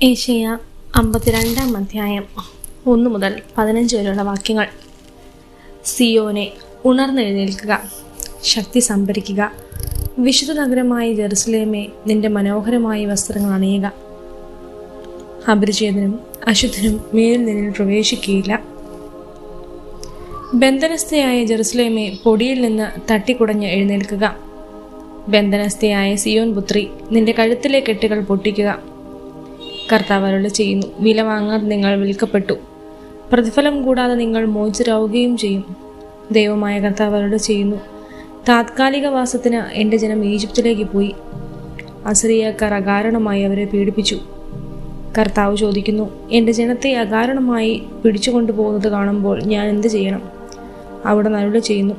ഏശയ്യ 52 അധ്യായം 1 മുതൽ 15 വരെയുള്ള വാക്യങ്ങൾ. സിയോനെ, ഉണർന്നെഴുന്നേൽക്കുക, ശക്തി സംഭരിക്കുക. വിശുദ്ധ നഗരമായ ജെറുസലേമേ, നിന്റെ മനോഹരമായ വസ്ത്രങ്ങൾ അണിയുക. അപരിചിതനും അശുദ്ധനും മേലിൽ നിന്നിൽ പ്രവേശിക്കുകയില്ല. ബന്ധനസ്ഥയായ ജെറുസലേമേ, പൊടിയിൽ നിന്ന് തട്ടിക്കുടഞ്ഞ് എഴുന്നേൽക്കുക. ബന്ധനസ്ഥയായ സിയോൻ പുത്രി, നിന്റെ കഴുത്തിലെ കെട്ടുകൾ പൊട്ടിക്കുക. കർത്താവ് അരുളി ചെയ്യുന്നു, വില വാങ്ങാതെ നിങ്ങൾ വിൽക്കപ്പെട്ടു, പ്രതിഫലം കൂടാതെ നിങ്ങൾ മോചിതരാവുകയും ചെയ്യും. ദൈവമായ കർത്താവ് അരുളി ചെയ്യുന്നു, താത്കാലിക വാസത്തിന് എൻ്റെ ജനം ഈജിപ്തിലേക്ക് പോയി. അസിറിയക്കാർ അകാരണമായി അവരെ പീഡിപ്പിച്ചു. കർത്താവ് ചോദിക്കുന്നു, എൻ്റെ ജനത്തെ അകാരണമായി പിടിച്ചുകൊണ്ടുപോകുന്നത് കാണുമ്പോൾ ഞാൻ എന്ത് ചെയ്യണം? അവിടെ അരുളി ചെയ്യുന്നു,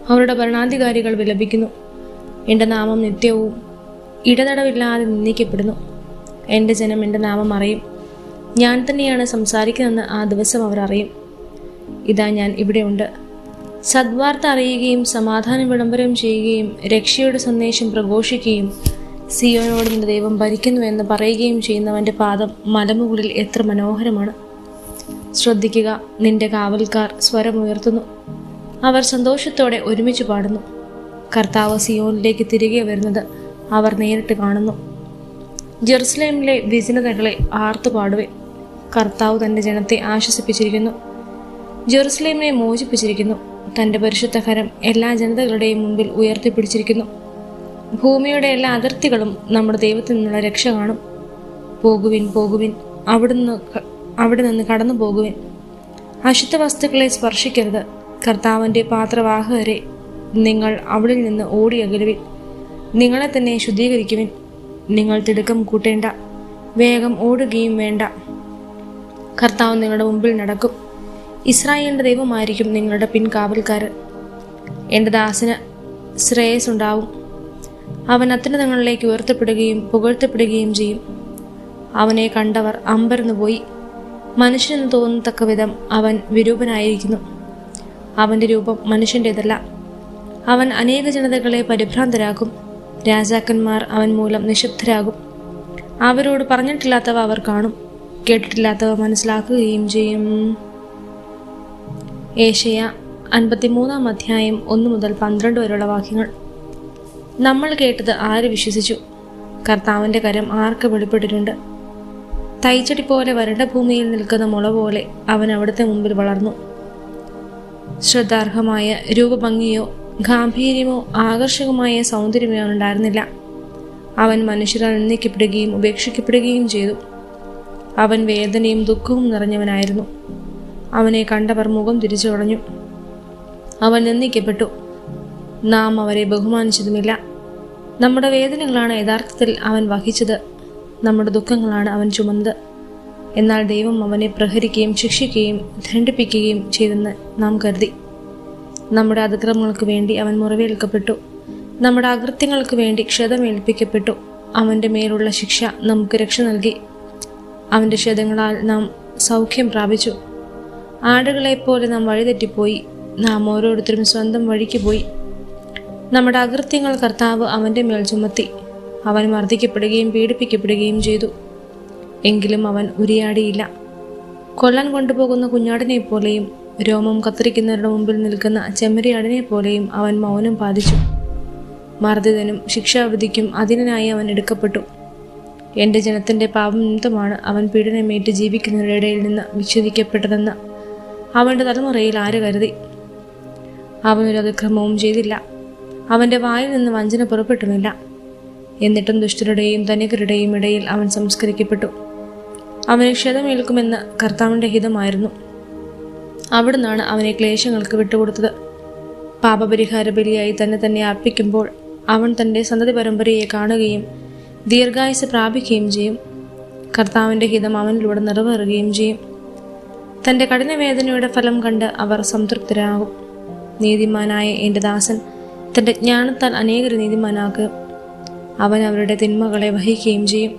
അവരുടെ ഭരണാധികാരികൾ വിലപിക്കുന്നു. എൻ്റെ നാമം നിത്യവും ഇടതടവില്ലാതെ നിന്ദിക്കപ്പെടുന്നു. എൻ്റെ ജനം എൻ്റെ നാമം അറിയും. ഞാൻ തന്നെയാണ് സംസാരിക്കുന്നതെന്ന് ആ ദിവസം അവർ അറിയും. ഇതാ, ഞാൻ ഇവിടെയുണ്ട്. സദ്വാർത്ത അറിയുകയും സമാധാനം വിളംബരം ചെയ്യുകയും രക്ഷയുടെ സന്ദേശം പ്രഘോഷിക്കുകയും സിയോനോട് നിന്റെ ദൈവം ഭരിക്കുന്നുവെന്ന് പറയുകയും ചെയ്യുന്നവൻ്റെ പാദം മലമുകളിൽ എത്ര മനോഹരമാണ്. ശ്രദ്ധിക്കുക, നിന്റെ കാവൽക്കാർ സ്വരമുയർത്തുന്നു. അവർ സന്തോഷത്തോടെ ഒരുമിച്ച് പാടുന്നു. കർത്താവ് സിയോനിലേക്ക് തിരികെ വരുന്നത് അവർ നേരിട്ട് കാണുന്നു. ജെറുസലേമിലെ വിജനതകളെ ആർത്തുപാടുവേ, കർത്താവ് തൻ്റെ ജനത്തെ ആശ്വസിപ്പിച്ചിരിക്കുന്നു. ജെറുസലേമിനെ മോചിപ്പിച്ചിരിക്കുന്നു. തൻ്റെ പരിശുദ്ധ കരം എല്ലാ ജനതകളുടെയും മുമ്പിൽ ഉയർത്തിപ്പിടിച്ചിരിക്കുന്നു. ഭൂമിയുടെ എല്ലാ അതിർത്തികളും നമ്മുടെ ദൈവത്തിൽ നിന്നുള്ള രക്ഷ കാണും. പോകുവിൻ, പോകുവിൻ, അവിടെ നിന്ന് കടന്നു പോകുവിൻ. അശുദ്ധ വസ്തുക്കളെ സ്പർശിക്കരുത്. കർത്താവിൻ്റെ പാത്രവാഹകരെ, നിങ്ങൾ അവിടെ നിന്ന് ഓടിയകലുവിൻ. നിങ്ങളെ തന്നെ ശുദ്ധീകരിക്കുവിൻ. നിങ്ങൾ തിടുക്കം കൂട്ടേണ്ട, വേഗം ഓടുകയും വേണ്ട. കർത്താവ് നിങ്ങളുടെ മുമ്പിൽ നടക്കും. ഇസ്രായേലിൻ്റെ ദൈവമായിരിക്കും നിങ്ങളുടെ പിൻകാവൽക്കാരൻ. എൻ്റെ ദാസന് ശ്രേയസ് ഉണ്ടാവും. അവൻ അത്യുന്നതങ്ങളിലേക്ക് ഉയർത്തപ്പെടുകയും പുകഴ്ത്തപ്പെടുകയും ചെയ്യും. അവനെ കണ്ടവർ അമ്പരന്നു പോയി. മനുഷ്യനെന്ന് തോന്നത്തക്ക വിധം അവൻ വിരൂപനായിരിക്കുന്നു. അവൻ്റെ രൂപം മനുഷ്യൻ്റേതല്ല. അവൻ അനേക ജനതകളെ പരിഭ്രാന്തരാക്കും. രാജാക്കന്മാർ അവൻ മൂലം നിശബ്ദരാകും. അവരോട് പറഞ്ഞിട്ടില്ലാത്തവ അവർ കാണും, കേട്ടിട്ടില്ലാത്തവ മനസ്സിലാക്കുകയും ചെയ്യും. ഏശയ്യ 53 അധ്യായം 1 മുതൽ 12 വരെയുള്ള വാക്യങ്ങൾ. നമ്മൾ കേട്ടത് ആര് വിശ്വസിച്ചു? കർത്താവിൻ്റെ കരം ആർക്ക് വെളിപ്പെട്ടിട്ടുണ്ട്? തൈച്ചടി പോലെ വരണ്ട ഭൂമിയിൽ നിൽക്കുന്ന മുള പോലെ അവൻ അവിടുത്തെ മുമ്പിൽ വളർന്നു. ശ്രദ്ധാർഹമായ രൂപഭംഗിയോ ഗാംഭീര്യമോ ആകർഷകമായ സൗന്ദര്യമോ അവനുണ്ടായിരുന്നില്ല. അവൻ മനുഷ്യരാൽ നിന്ദിക്കപ്പെടുകയും ഉപേക്ഷിക്കപ്പെടുകയും ചെയ്തു. അവൻ വേദനയും ദുഃഖവും നിറഞ്ഞവനായിരുന്നു. അവനെ കണ്ടവർ മുഖം തിരിച്ചു കളഞ്ഞു. അവൻ നിന്ദിക്കപ്പെട്ടു. നാം അവരെ ബഹുമാനിച്ചതുമില്ല. നമ്മുടെ വേദനകളാണ് യഥാർത്ഥത്തിൽ അവൻ വഹിച്ചത്, നമ്മുടെ ദുഃഖങ്ങളാണ് അവൻ ചുമന്നത്. എന്നാൽ ദൈവം അവനെ പ്രഹരിക്കുകയും ശിക്ഷിക്കുകയും ദണ്ഡിപ്പിക്കുകയും ചെയ്തെന്ന് നാം കരുതി. നമ്മുടെ അതിക്രമങ്ങൾക്ക് വേണ്ടി അവൻ മുറിവേൽക്കപ്പെട്ടു, നമ്മുടെ അകൃത്യങ്ങൾക്ക് വേണ്ടി ക്ഷതമേൽപ്പിക്കപ്പെട്ടു. അവൻ്റെ മേലുള്ള ശിക്ഷ നമുക്ക് രക്ഷ നൽകി. അവൻ്റെ ക്ഷതങ്ങളാൽ നാം സൗഖ്യം പ്രാപിച്ചു. ആടുകളെപ്പോലെ നാം വഴിതെറ്റിപ്പോയി. നാം ഓരോരുത്തരും സ്വന്തം വഴിക്ക് പോയി. നമ്മുടെ അകൃത്യങ്ങൾ കർത്താവ് അവൻ്റെ മേൽ ചുമത്തി. അവൻ മർദ്ദിക്കപ്പെടുകയും പീഡിപ്പിക്കപ്പെടുകയും ചെയ്തു. എങ്കിലും അവൻ ഉരിയാടിയില്ല. കൊല്ലാൻ കൊണ്ടുപോകുന്ന കുഞ്ഞാടിനെ പോലെയും രോമം കത്തിരിക്കുന്നവരുടെ മുമ്പിൽ നിൽക്കുന്ന ചെമ്മരിയാടിനെ പോലെയും അവൻ മൗനം പാലിച്ചു. മർദ്ദിതനും ശിക്ഷാവിധിക്കും അധീനനായി അവൻ എടുക്കപ്പെട്ടു. എൻ്റെ ജനത്തിൻ്റെ പാപം നിമിത്തമാണ് അവൻ പീഡനമേറ്റ് ജീവിക്കുന്നവരുടെ ഇടയിൽ നിന്ന് വിച്ഛേദിക്കപ്പെട്ടതെന്ന് അവൻ്റെ തലമുറയിൽ ആര് കരുതി? അവനൊരു അതിക്രമവും ചെയ്തില്ല. അവൻ്റെ വായിൽ നിന്ന് വഞ്ചന പുറപ്പെട്ടുമില്ല. എന്നിട്ടും ദുഷ്ടരുടെയും ധനികരുടെയും ഇടയിൽ അവൻ സംസ്കരിക്കപ്പെട്ടു. അവന് ക്ഷതമേൽക്കുമെന്ന് കർത്താവിൻ്റെ ഹിതമായിരുന്നു. അവിടുന്നാണ് അവനെ ക്ലേശങ്ങൾക്ക് വിട്ടുകൊടുത്തത്. പാപപരിഹാര ബലിയായി തന്നെ അർപ്പിക്കുമ്പോൾ അവൻ തൻ്റെ സന്തതി പരമ്പരയെ കാണുകയും ദീർഘായുസ് പ്രാപിക്കുകയും ചെയ്യും. കർത്താവിൻ്റെ ഹിതം അവനിലൂടെ നിറവേറുകയും ചെയ്യും. തൻ്റെ കഠിനവേദനയുടെ ഫലം കണ്ട് അവർ സംതൃപ്തരാകും. നീതിമാനായ എൻ്റെ ദാസൻ തൻ്റെ ജ്ഞാനത്താൽ അനേകരെ നീതിമാനാക്കും. അവൻ അവരുടെ തിന്മകളെ വഹിക്കുകയും ചെയ്യും.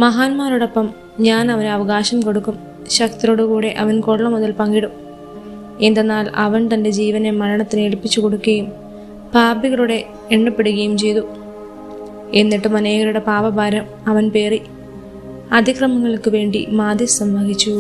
മഹാന്മാരോടൊപ്പം ഞാൻ അവന് അവകാശം കൊടുക്കും. ശക്തരോടുകൂടെ അവൻ കൊള്ള മുതൽ പങ്കിടും. എന്തെന്നാൽ അവൻ തൻ്റെ ജീവനെ മരണത്തിന് ഏൽപ്പിച്ചു കൊടുക്കുകയും പാപികളുടെ എണ്ണപ്പെടുകയും ചെയ്തു. എന്നിട്ടും അനേകരുടെ പാപഭാരം അവൻ പേറി. അതിക്രമങ്ങൾക്ക് വേണ്ടി മാധ്യസ്ഥം വഹിച്ചു.